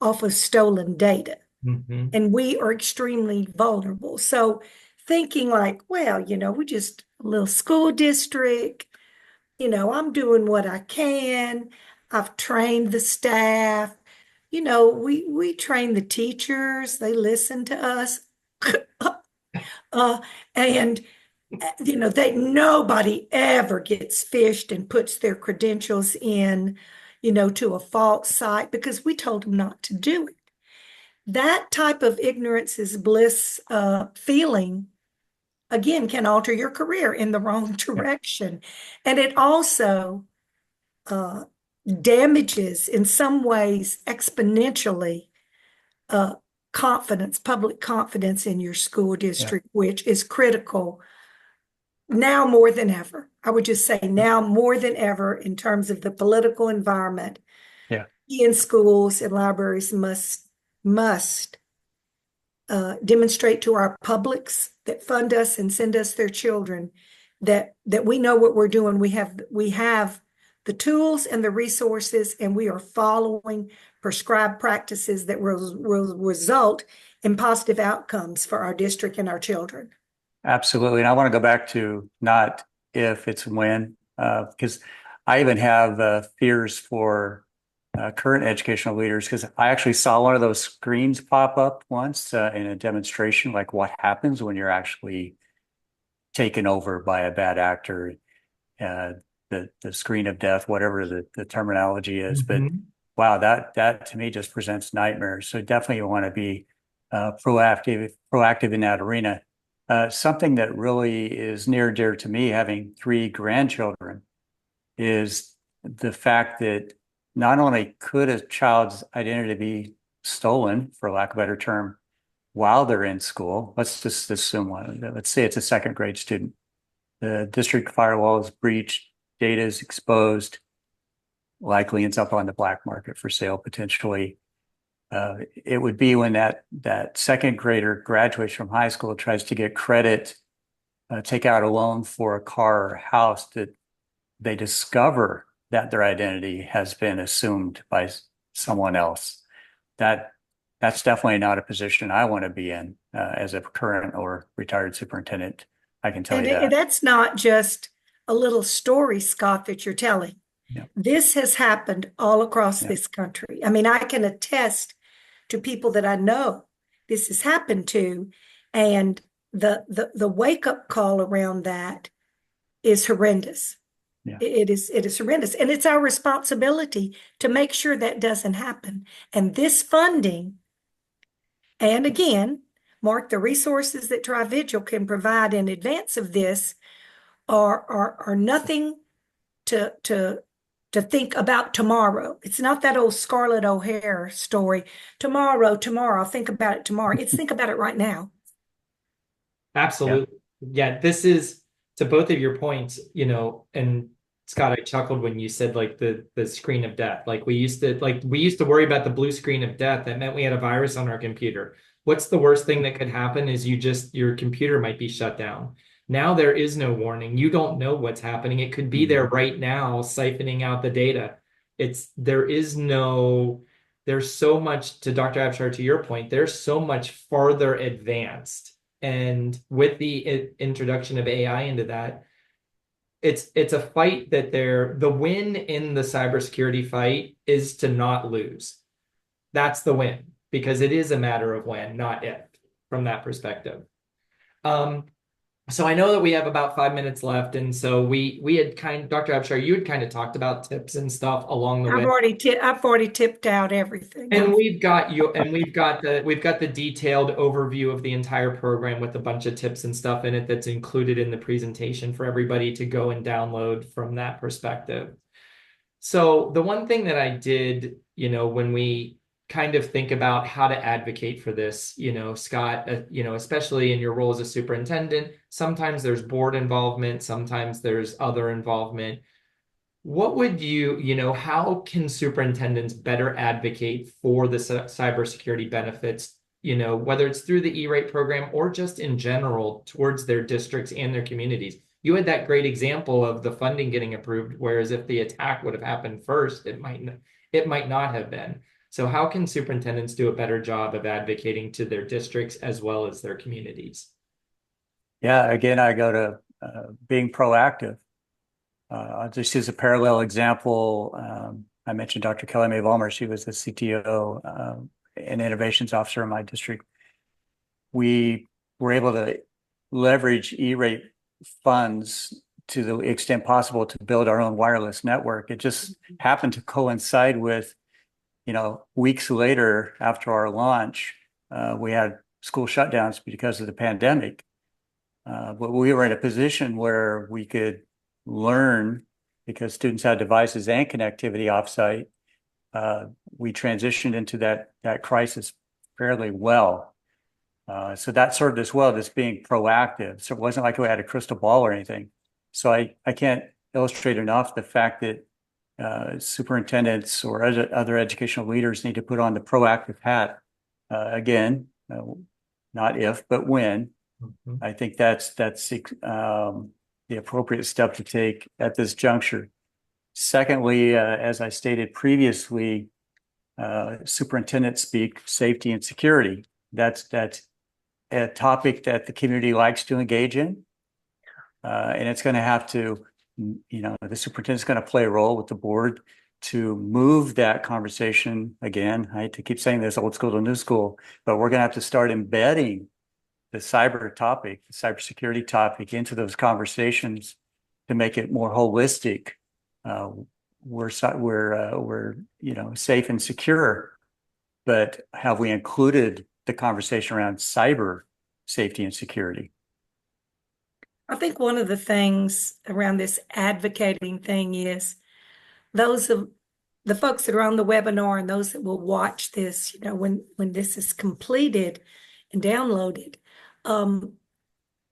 off of stolen data. Mm-hmm. And we are extremely vulnerable. So thinking like, well, we're just a little school district, I'm doing what I can. I've trained the staff. We train the teachers. They listen to us. And nobody ever gets phished and puts their credentials in, to a false site because we told them not to do it. That type of ignorance is bliss feeling, again, can alter your career in the wrong direction. And it also uh, damages, in some ways, exponentially, uh, public confidence in your school Yeah, district, which is critical now more than ever. I would just say now more than ever in terms of the political environment yeah, in schools and libraries must demonstrate to our publics that fund us and send us their children that we know what we're doing. We have the tools and the resources, and we are following prescribed practices that will result in positive outcomes for our district and our children. absolutely. And I want to go back to not if, it's when, because I even have fears for current educational leaders, because I actually saw one of those screens pop up once in a demonstration, like what happens when you're actually taken over by a bad actor, uh, the screen of death, whatever the terminology is. But Mm-hmm. wow, that to me just presents nightmares. So definitely you want to be proactive in that arena. Something that really is near and dear to me, having three grandchildren, is the fact that not only could a child's identity be stolen, for lack of a better term, while they're in school. Let's just assume one. Let's say it's a second grade student. The district firewall is breached, data is exposed, likely ends up on the black market for sale potentially. It would be when that second grader graduates from high school, tries to get credit, take out a loan for a car or house, that they discover that their identity has been assumed by someone else. That's definitely not a position I want to be in as a current or retired superintendent. I can tell And you that. that's not just a little story, Scott, that you're telling. Yeah, This has happened all across yeah, this country. I mean, I can attest to people that I know this has happened to, and the wake up call around that is horrendous. yeah. It is horrendous, and it's our responsibility to make sure that doesn't happen. And this funding, and again, Mark, the resources that TriVigil can provide in advance of this are nothing to think about tomorrow. It's not that old Scarlett O'Hara story. Tomorrow, I'll think about it tomorrow. It's think about it right now. Yeah. Absolutely. Yeah, this is to both of your points, and Scott, I chuckled when you said like the screen of death. Like we used to worry about the blue screen of death. That meant we had a virus on our computer. What's the worst thing that could happen is your computer might be shut down. Now there is no warning. You don't know what's happening. It could be there right now, siphoning out the data. There's so much, to Dr. Abshire, to your point, there's so much farther advanced. And with the introduction of AI into that, it's a fight that the win in the cybersecurity fight is to not lose. That's the win, because it is a matter of when, not if, from that perspective. So I know that we have about 5 minutes left, and so we had Dr. Abshire, you had kind of talked about tips and stuff along the way. I've already tipped out everything. And we've got you, and we've got the detailed overview of the entire program with a bunch of tips and stuff in it that's included in the presentation for everybody to go and download from that perspective. So the one thing that I did, when we kind of think about how to advocate for this, Scott, especially in your role as a superintendent, sometimes there's board involvement, sometimes there's other involvement. What would how can superintendents better advocate for the cybersecurity benefits, whether it's through the E-Rate program or just in general towards their districts and their communities? You had that great example of the funding getting approved, whereas if the attack would have happened first, it might not have been. So how can superintendents do a better job of advocating to their districts as well as their communities? Yeah, again, I go to being proactive. I'll just use a parallel example. I mentioned Dr. Kelly Mae Vollmer. She was the CTO and innovations officer in my district. We were able to leverage E-Rate funds to the extent possible to build our own wireless network. It just happened to coincide with, weeks later after our launch, we had school shutdowns because of the pandemic. But we were in a position where we could learn because students had devices and connectivity offsite. We transitioned into that crisis fairly well. So that served us well, just being proactive. So it wasn't like we had a crystal ball or anything. So I can't illustrate enough the fact that superintendents or other educational leaders need to put on the proactive hat. Again, not if, but when. Mhm. I think that's the appropriate step to take at this juncture. Secondly, as I stated previously, superintendents speak safety and security. That's a topic that the community likes to engage in. And it's going to have to, the superintendent's going to play a role with the board to move that conversation. Again, I hate to keep saying this, old school to new school, but we're going to have to start embedding the cyber topic, the cybersecurity topic into those conversations to make it more holistic. We're safe and secure, but have we included the conversation around cyber safety and security? I think one of the things around this advocating thing is those of the folks that are on the webinar and those that will watch this, when this is completed and downloaded,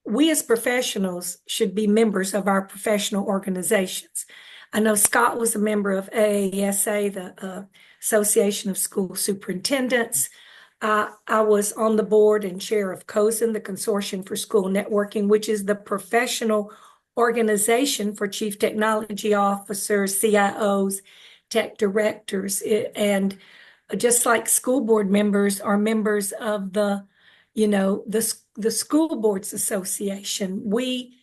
we as professionals should be members of our professional organizations. I know Scott was a member of AASA, the Association of School Superintendents. I was on the board and chair of COSN, the Consortium for School Networking, which is the professional organization for chief technology officers, CIOs, tech directors. And just like school board members are members of the School Boards Association, we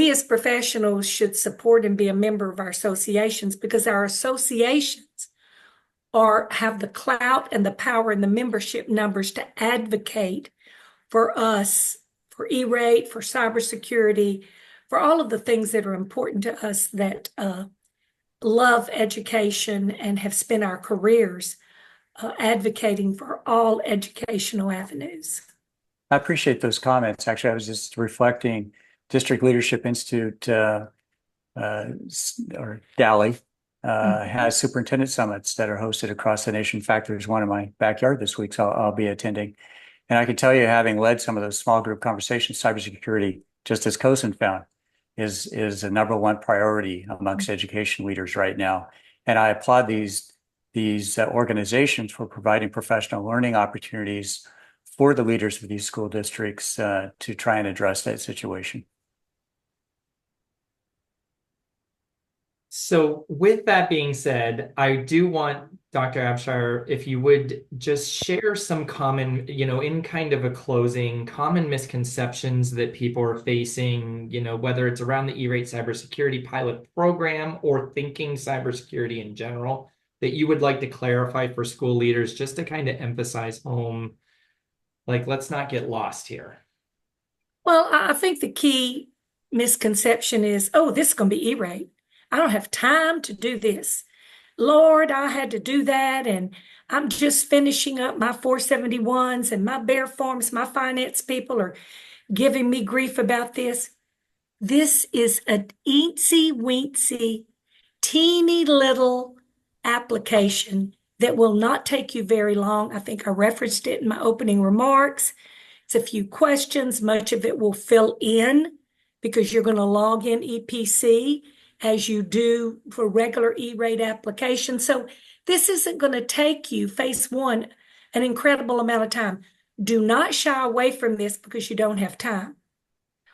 as professionals should support and be a member of our associations because our associations have the clout and the power and the membership numbers to advocate for us, for E-Rate, for cybersecurity, for all of the things that are important to us that love education and have spent our careers advocating for all educational avenues. I appreciate those comments. Actually, I was just reflecting District Leadership Institute, or DALI, has superintendent summits that are hosted across the nation. In fact, there's one in my backyard this week, so I'll be attending. And I can tell you, having led some of those small group conversations, cybersecurity, just as COSN found, is a number one priority amongst education leaders right now. And I applaud these organizations for providing professional learning opportunities for the leaders of these school districts to try and address that situation. So with that being said, I do want Dr. Abshire, if you would just share some common, in kind of a closing, common misconceptions that people are facing, whether it's around the E-Rate Cybersecurity Pilot Program or thinking cybersecurity in general, that you would like to clarify for school leaders just to kind of emphasize home, like, let's not get lost here. Well, I think the key misconception is, oh, this is going to be E-rate. I don't have time to do this. Lord, I had to do that, and I'm just finishing up my 471s and my bear forms. My finance people are giving me grief about this. This is a eensy weensy, teeny little application that will not take you very long. I think I referenced it in my opening remarks. It's a few questions. Much of it will fill in because you're going to log in EPC as you do for regular E-rate applications. So this isn't going to take you, phase one, an incredible amount of time. Do not shy away from this because you don't have time.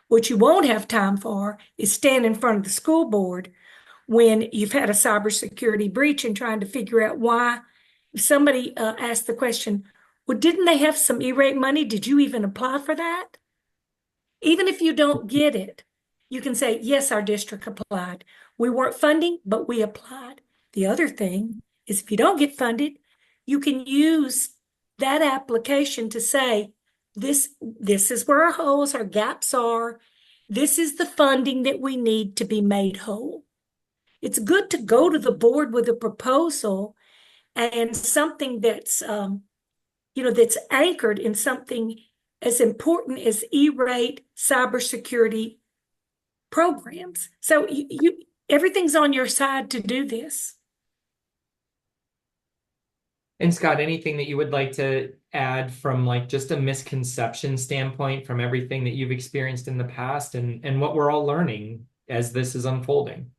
What you won't have time for is stand in front of the school board when you've had a cybersecurity breach and trying to figure out why. If somebody asked the question, well, didn't they have some E-rate money? Did you even apply for that? Even if you don't get it, you can say, yes, our district applied. We weren't funding, but we applied. The other thing is if you don't get funded, you can use that application to say, this is where our holes, our gaps are. This is the funding that we need to be made whole. It's good to go to the board with a proposal and something that's that's anchored in something as important as E-rate cybersecurity programs. So everything's on your side to do this. And Scott, anything that you would like to add from like just a misconception standpoint from everything that you've experienced in the past and what we're all learning as this is unfolding?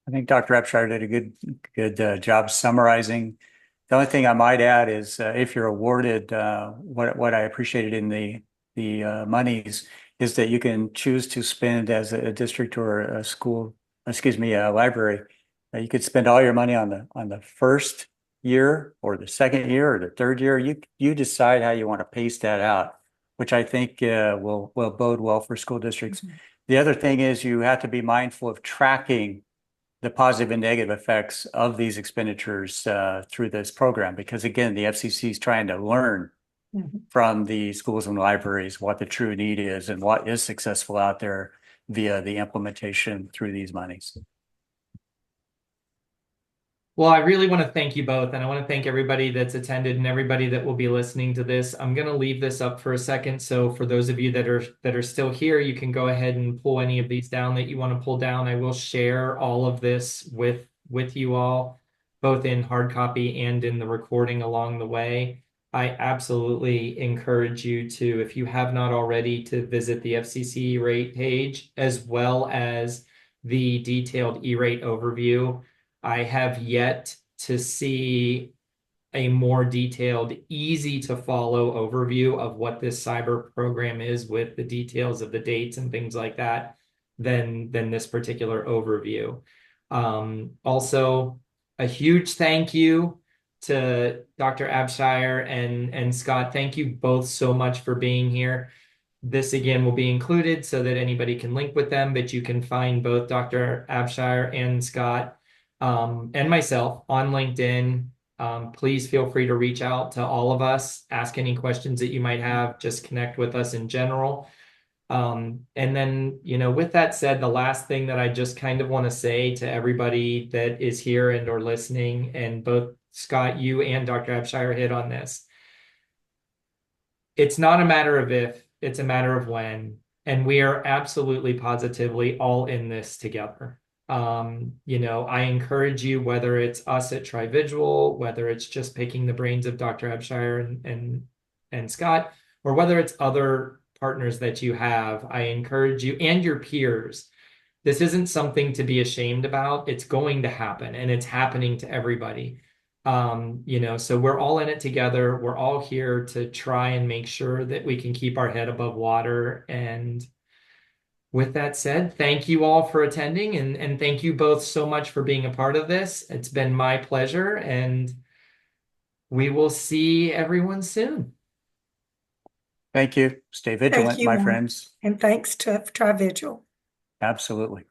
I think Dr. Abshire did a good job summarizing. The only thing I might add is if you're awarded what I appreciated in the monies is that you can choose to spend as a district or a school, a library. You could spend all your money on the first year or the second year or the third year. You decide how you want to pace that out, which I think will bode well for school districts. Mm-hmm. The other thing is you have to be mindful of tracking the positive and negative effects of these expenditures through this program, because again, the FCC is trying to learn from the schools and libraries what the true need is and what is successful out there via the implementation through these monies. Well, I really want to thank you both, and I want to thank everybody that's attended and everybody that will be listening to this. I'm going to leave this up for a second, so for those of you that are still here, you can go ahead and pull any of these down that you want to pull down. I will share all of this with you all, both in hard copy and in the recording along the way. I absolutely encourage you to, if you have not already, to visit the FCC E-rate page as well as the detailed E-rate overview. I have yet to see a more detailed, easy to follow overview of what this cyber program is with the details of the dates and things like that than this particular overview. Also, a huge thank you to Dr. Abshire and Scott. Thank you both so much for being here. This again will be included so that anybody can link with them, but you can find both Dr. Abshire and Scott and myself on LinkedIn. Please feel free to reach out to all of us, ask any questions that you might have, just connect with us in general. And then, with that said, the last thing that I just kind of want to say to everybody that is here and or listening, and both Scott, you and Dr. Abshire hit on this. It's not a matter of if, it's a matter of when, and we are absolutely positively all in this together. I encourage you, whether it's us at TriVigil, whether it's just picking the brains of Dr. Abshire and Scott, or whether it's other partners that you have, I encourage you and your peers. This isn't something to be ashamed about. It's going to happen, and it's happening to everybody. So we're all in it together. We're all here to try and make sure that we can keep our head above water. And with that said, thank you all for attending, and thank you both so much for being a part of this. It's been my pleasure, and we will see everyone soon. Thank you. Stay vigilant, my friends. And thanks to TriVigil. Absolutely.